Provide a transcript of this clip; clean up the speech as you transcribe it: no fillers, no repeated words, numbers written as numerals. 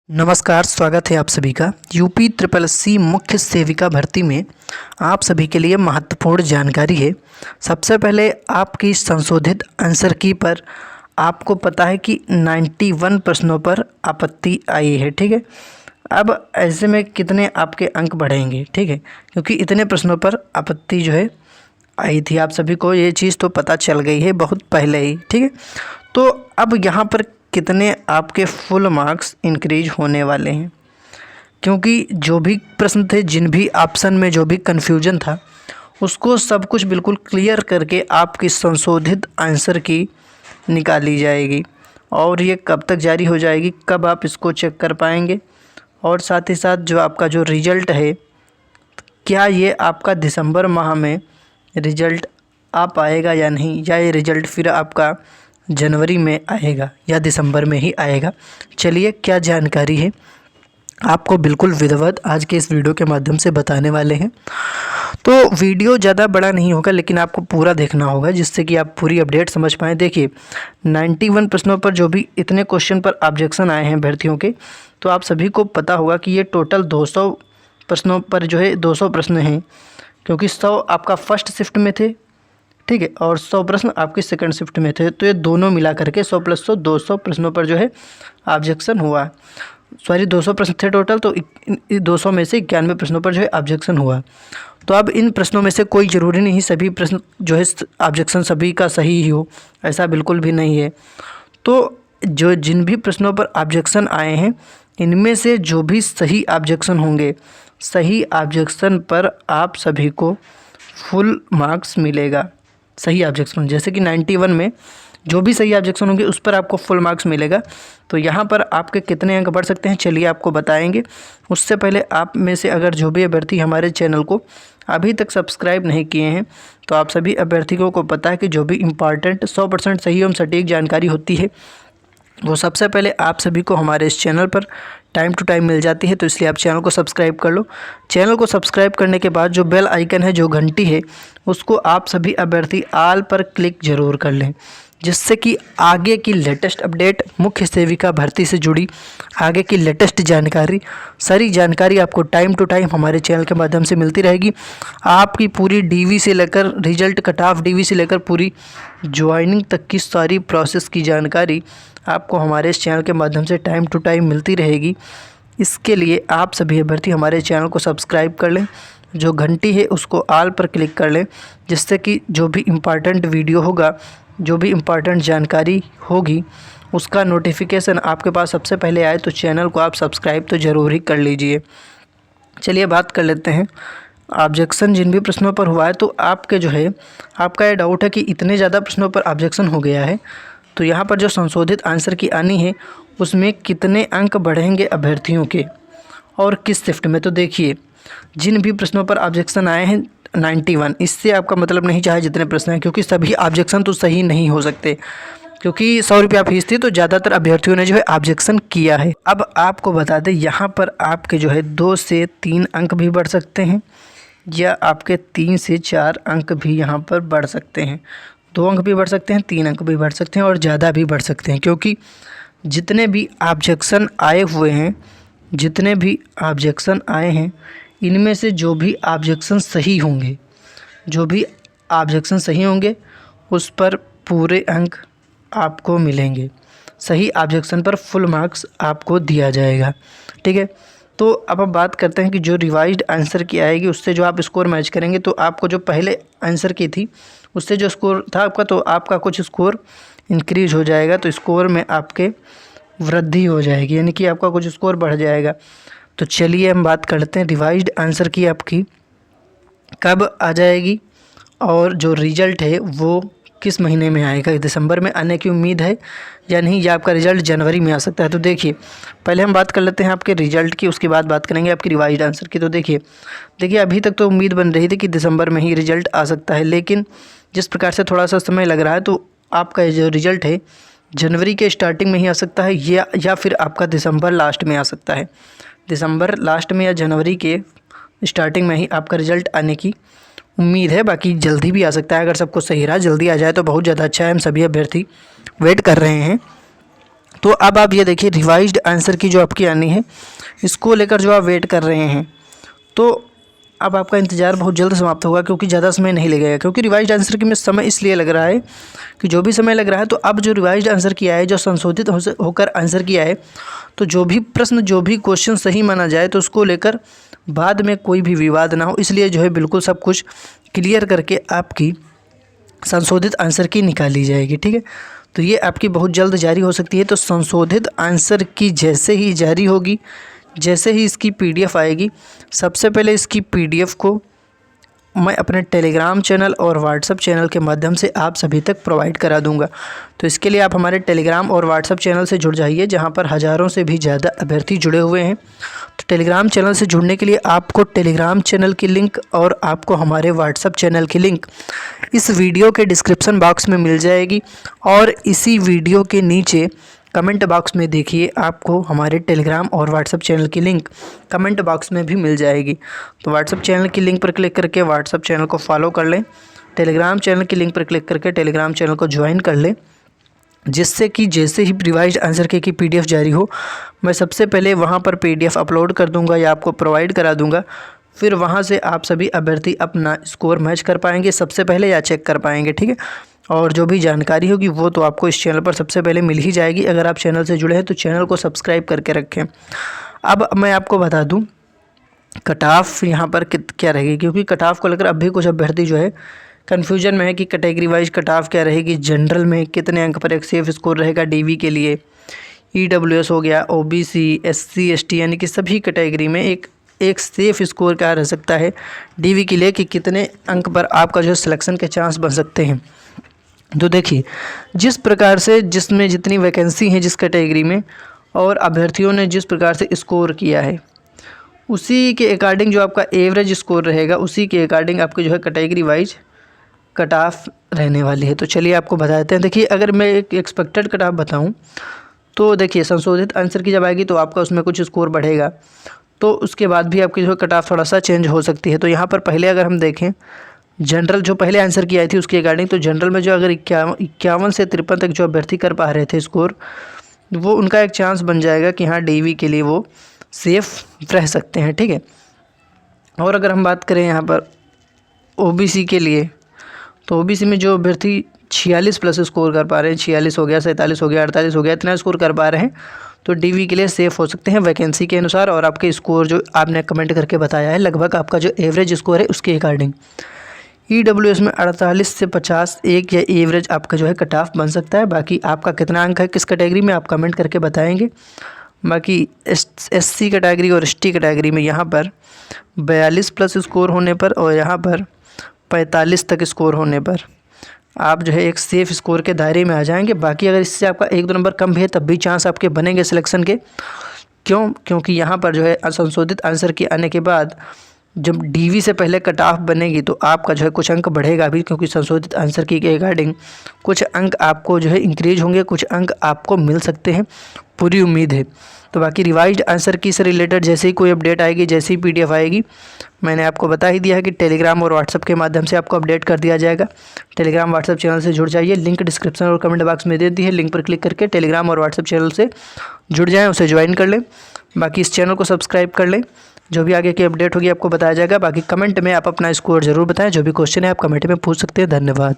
नमस्कार, स्वागत है आप सभी का यूपी ट्रिपल सी मुख्य सेविका भर्ती में। आप सभी के लिए महत्वपूर्ण जानकारी है। सबसे पहले आपकी संशोधित आंसर की पर आपको पता है कि 91 प्रश्नों पर आपत्ति आई है, ठीक है। अब ऐसे में कितने आपके अंक बढ़ेंगे, ठीक है, क्योंकि इतने प्रश्नों पर आपत्ति जो है आई थी। आप सभी को ये चीज़ तो पता चल गई है बहुत पहले ही, ठीक है। तो अब यहाँ पर कितने आपके फुल मार्क्स इंक्रीज होने वाले हैं, क्योंकि जो भी प्रश्न थे, जिन भी ऑप्शन में जो भी कन्फ्यूजन था, उसको सब कुछ बिल्कुल क्लियर करके आपकी संशोधित आंसर की निकाली जाएगी। और ये कब तक जारी हो जाएगी, कब आप इसको चेक कर पाएंगे, और साथ ही साथ जो आपका जो रिज़ल्ट है, क्या ये आपका दिसंबर माह में रिज़ल्ट आ पाएगा या नहीं, या ये रिज़ल्ट फिर आपका जनवरी में आएगा या दिसंबर में ही आएगा। चलिए, क्या जानकारी है आपको बिल्कुल विधिवत आज के इस वीडियो के माध्यम से बताने वाले हैं। तो वीडियो ज़्यादा बड़ा नहीं होगा, लेकिन आपको पूरा देखना होगा, जिससे कि आप पूरी अपडेट समझ पाएँ। देखिए, 91 प्रश्नों पर जो भी इतने क्वेश्चन पर ऑब्जेक्शन आए हैं अभ्यर्थियों के, तो आप सभी को पता होगा कि ये टोटल 200 प्रश्नों पर जो है 200 प्रश्न हैं, क्योंकि 100 आपका फर्स्ट शिफ्ट में थे, ठीक है, और 100 प्रश्न आपकी सेकंड शिफ्ट में थे। तो ये दोनों मिला करके 100 + 100 200 प्रश्नों पर जो है ऑब्जेक्शन हुआ। सॉरी, 200 प्रश्न थे टोटल, तो 200 में से 91 प्रश्नों पर जो है ऑब्जेक्शन हुआ। तो अब इन प्रश्नों में से कोई ज़रूरी नहीं सभी प्रश्न जो है ऑब्जेक्शन सभी का सही ही हो, ऐसा बिल्कुल भी नहीं है। तो जो जिन भी प्रश्नों पर ऑब्जेक्शन आए हैं, इनमें से जो भी सही ऑब्जेक्शन होंगे, सही ऑब्जेक्शन पर आप सभी को फुल मार्क्स मिलेगा। सही ऑब्जेक्शन जैसे कि 91 में जो भी सही ऑब्जेक्शन होंगे उस पर आपको फुल मार्क्स मिलेगा। तो यहाँ पर आपके कितने अंक बढ़ सकते हैं, चलिए आपको बताएंगे। उससे पहले आप में से अगर जो भी अभ्यर्थी हमारे चैनल को अभी तक सब्सक्राइब नहीं किए हैं, तो आप सभी अभ्यर्थियों को पता है कि जो भी इम्पॉर्टेंट 100% सही एवं सटीक जानकारी होती है, वो सबसे पहले आप सभी को हमारे इस चैनल पर टाइम टू टाइम मिल जाती है। तो इसलिए आप चैनल को सब्सक्राइब कर लो। चैनल को सब्सक्राइब करने के बाद जो बेल आइकन है, जो घंटी है, उसको आप सभी अभ्यर्थी ऑल पर क्लिक ज़रूर कर लें, जिससे कि आगे की लेटेस्ट अपडेट, मुख्य सेविका भर्ती से जुड़ी आगे की लेटेस्ट जानकारी, सारी जानकारी आपको टाइम टू टाइम हमारे चैनल के माध्यम से मिलती रहेगी। आपकी पूरी डीवी से लेकर रिजल्ट कट ऑफ डीवी से लेकर पूरी ज्वाइनिंग तक की सारी प्रोसेस की जानकारी आपको हमारे इस चैनल के माध्यम से टाइम टू टाइम मिलती रहेगी। इसके लिए आप सभी अभ्यर्थी हमारे चैनल को सब्सक्राइब कर लें, जो घंटी है उसको ऑल पर क्लिक कर लें, जिससे कि जो भी इम्पॉर्टेंट वीडियो होगा, जो भी इम्पॉर्टेंट जानकारी होगी, उसका नोटिफिकेशन आपके पास सबसे पहले आए। तो चैनल को आप सब्सक्राइब तो ज़रूर ही कर लीजिए। चलिए बात कर लेते हैं ऑब्जेक्शन जिन भी प्रश्नों पर हुआ है। तो आपके जो है, आपका ये डाउट है कि इतने ज़्यादा प्रश्नों पर ऑब्जेक्शन हो गया है, तो यहाँ पर जो संशोधित आंसर की आनी है, उसमें कितने अंक बढ़ेंगे अभ्यर्थियों के और किस शिफ्ट में। तो देखिए, जिन भी प्रश्नों पर ऑब्जेक्शन आए हैं 91, इससे आपका मतलब नहीं चाहे जितने प्रश्न हैं, क्योंकि सभी ऑब्जेक्शन तो सही नहीं हो सकते, क्योंकि 100 रुपया फीस थी, तो ज़्यादातर अभ्यर्थियों ने जो है ऑब्जेक्शन किया है। अब आपको बता दें, यहाँ पर आपके जो है 2 से 3 अंक भी बढ़ सकते हैं, या आपके 3 से 4 अंक भी यहाँ पर बढ़ सकते हैं। 2 अंक भी बढ़ सकते हैं, 3 अंक भी बढ़ सकते हैं, और ज़्यादा भी बढ़ सकते हैं, क्योंकि जितने भी ऑब्जेक्शन आए हुए हैं, जितने भी ऑब्जेक्शन आए हैं, इनमें से जो भी ऑब्जेक्शन सही होंगे, जो भी ऑब्जेक्शन सही होंगे, उस पर पूरे अंक आपको मिलेंगे। सही ऑब्जेक्शन पर फुल मार्क्स आपको दिया जाएगा, ठीक है। तो अब हम बात करते हैं कि जो रिवाइज्ड आंसर की आएगी, उससे जो आप स्कोर मैच करेंगे, तो आपको जो पहले आंसर की थी उससे जो स्कोर था आपका, तो आपका कुछ स्कोर इंक्रीज हो जाएगा। तो स्कोर में आपके वृद्धि हो जाएगी, यानी कि आपका कुछ स्कोर बढ़ जाएगा। तो चलिए हम बात करते हैं रिवाइज्ड आंसर की आपकी कब आ जाएगी, और जो रिज़ल्ट है वो किस महीने में आएगा। दिसंबर में आने की उम्मीद है या नहीं, या आपका रिज़ल्ट जनवरी में आ सकता है। तो देखिए, पहले हम बात कर लेते हैं आपके रिज़ल्ट की, उसके बाद बात करेंगे आपकी रिवाइज्ड आंसर की। तो देखिए अभी तक तो उम्मीद बन रही थी कि दिसंबर में ही रिज़ल्ट आ सकता है, लेकिन जिस प्रकार से थोड़ा सा समय लग रहा है, तो आपका जो रिज़ल्ट है जनवरी के स्टार्टिंग में ही आ सकता है, या फिर आपका दिसंबर लास्ट में आ सकता है। दिसंबर लास्ट में या जनवरी के स्टार्टिंग में ही आपका रिज़ल्ट आने की उम्मीद है। बाकी जल्दी भी आ सकता है, अगर सबको सही रहा जल्दी आ जाए तो बहुत ज़्यादा अच्छा है। हम सभी अभ्यर्थी वेट कर रहे हैं। तो अब आप ये देखिए रिवाइज्ड आंसर की जो आपकी आनी है, इसको लेकर जो आप वेट कर रहे हैं, तो अब आपका इंतज़ार बहुत जल्द समाप्त होगा, क्योंकि ज़्यादा समय नहीं लगेगा। क्योंकि रिवाइज्ड आंसर की में समय इसलिए लग रहा है कि जो भी समय लग रहा है, तो अब जो रिवाइज्ड आंसर किया है, जो संशोधित होकर आंसर किया है, तो जो भी प्रश्न, जो भी क्वेश्चन सही माना जाए, तो उसको लेकर बाद में कोई भी विवाद ना हो, इसलिए जो है बिल्कुल सब कुछ क्लियर करके आपकी संशोधित आंसर की निकाली जाएगी। ठीक है, तो ये आपकी बहुत जल्द जारी हो सकती है। तो संशोधित आंसर की जैसे ही जारी होगी, जैसे ही इसकी पीडीएफ आएगी, सबसे पहले इसकी पीडीएफ को मैं अपने टेलीग्राम चैनल और व्हाट्सएप चैनल के माध्यम से आप सभी तक प्रोवाइड करा दूंगा। तो इसके लिए आप हमारे टेलीग्राम और व्हाट्सएप चैनल से जुड़ जाइए, जहां पर हज़ारों से भी ज़्यादा अभ्यर्थी जुड़े हुए हैं। तो टेलीग्राम चैनल से जुड़ने के लिए आपको टेलीग्राम चैनल की लिंक और आपको हमारे व्हाट्सएप चैनल की लिंक इस वीडियो के डिस्क्रिप्शन बॉक्स में मिल जाएगी, और इसी वीडियो के नीचे कमेंट बॉक्स में देखिए आपको हमारे टेलीग्राम और व्हाट्सएप चैनल की लिंक कमेंट बॉक्स में भी मिल जाएगी। तो व्हाट्सएप चैनल की लिंक पर क्लिक करके व्हाट्सएप चैनल को फॉलो कर लें, टेलीग्राम चैनल की लिंक पर क्लिक करके टेलीग्राम चैनल को ज्वाइन कर लें, जिससे कि जैसे ही रिवाइज्ड आंसर की पीडीएफ जारी हो, मैं सबसे पहले वहां पर पीडीएफ अपलोड कर दूंगा या आपको प्रोवाइड करा दूंगा। फिर वहां से आप सभी अभ्यर्थी अपना स्कोर मैच कर पाएंगे सबसे पहले, या चेक कर पाएंगे। ठीक है, और जो भी जानकारी होगी वो तो आपको इस चैनल पर सबसे पहले मिल ही जाएगी। अगर आप चैनल से जुड़े हैं तो चैनल को सब्सक्राइब करके रखें। अब मैं आपको बता दूं कट ऑफ यहाँ पर क्या रहेगी, क्योंकि कट ऑफ को लेकर अब भी कुछ अभ्यर्थी जो है कन्फ्यूजन में है कि कैटेगरी वाइज कट ऑफ क्या रहेगी, जनरल में कितने अंक पर एक सेफ स्कोर रहेगा डीवी के लिए, ईडब्ल्यूएस हो गया, ओबीसी, एससी, एसटी, यानी कि सभी कैटेगरी में एक सेफ स्कोर क्या रह सकता है डीवी के लिए, कि कितने अंक पर आपका जो सिलेक्शन के चांस बन सकते हैं। तो देखिए, जिस प्रकार से जिसमें जितनी वैकेंसी है जिस कैटेगरी में, और अभ्यर्थियों ने जिस प्रकार से स्कोर किया है, उसी के अकॉर्डिंग जो आपका एवरेज स्कोर रहेगा, उसी के अकॉर्डिंग आपके जो है कैटेगरी वाइज कट ऑफ रहने वाली है। तो चलिए आपको बता देते हैं। देखिए, अगर मैं एक एक्सपेक्टेड कट ऑफ बताऊँ, तो देखिए संशोधित आंसर की जब आएगी तो आपका उसमें कुछ स्कोर बढ़ेगा, तो उसके बाद भी आपकी जो है कट ऑफ थोड़ा सा चेंज हो सकती है। तो यहाँ पर पहले अगर हम देखें जनरल जो पहले आंसर की आई थी उसके अकॉर्डिंग, तो जनरल में जो अगर 51 से 53 तक जो अभ्यर्थी कर पा रहे थे स्कोर, वो उनका एक चांस बन जाएगा कि हाँ डीवी के लिए वो सेफ रह सकते हैं। ठीक है, और अगर हम बात करें यहाँ पर ओबीसी के लिए, तो ओबीसी में जो अभ्यर्थी 46 प्लस स्कोर कर पा रहे हैं, 46 हो गया, 47 हो गया, 48 हो गया, इतना स्कोर कर पा रहे हैं, तो डीवी के लिए सेफ़ हो सकते हैं वैकेंसी के अनुसार, और आपके स्कोर जो आपने कमेंट करके बताया है लगभग आपका जो एवरेज स्कोर है उसके अकॉर्डिंग। ईडब्ल्यूएस में 48 से 50 एक या एवरेज आपका जो है कट ऑफ बन सकता है। बाकी आपका कितना अंक है किस कैटेगरी में आप कमेंट करके बताएंगे। बाकी एससी कैटेगरी और एसटी कैटेगरी में यहाँ पर 42 प्लस स्कोर होने पर और यहाँ पर 45 तक स्कोर होने पर आप जो है एक सेफ़ स्कोर के दायरे में आ जाएंगे। बाकी अगर इससे आपका 1-2 नंबर कम भी है तब भी चांस आपके बनेंगे सिलेक्शन के। क्योंकि यहाँ पर जो है संशोधित आंसर के आने के बाद जब डीवी से पहले कट ऑफ बनेगी तो आपका जो है कुछ अंक बढ़ेगा भी, क्योंकि संशोधित आंसर की के रिगार्डिंग कुछ अंक आपको जो है इंक्रीज होंगे, कुछ अंक आपको मिल सकते हैं, पूरी उम्मीद है। तो बाकी रिवाइज्ड आंसर की से रिलेटेड जैसे ही कोई अपडेट आएगी, जैसे ही पीडीएफ आएगी, मैंने आपको बता ही दिया है कि टेलीग्राम और व्हाट्सएप के माध्यम से आपको अपडेट कर दिया जाएगा। टेलीग्राम व्हाट्सएप चैनल से जुड़ जाइए, लिंक डिस्क्रिप्शन और कमेंट बॉक्स में दे दी है, लिंक पर क्लिक करके टेलीग्राम और व्हाट्सएप चैनल से जुड़ जाएँ, उसे ज्वाइन कर लें। बाकी इस चैनल को सब्सक्राइब कर लें, जो भी आगे की अपडेट होगी आपको बताया जाएगा। बाकी कमेंट में आप अपना स्कोर ज़रूर बताएं, जो भी क्वेश्चन है आप कमेंट में पूछ सकते हैं। धन्यवाद।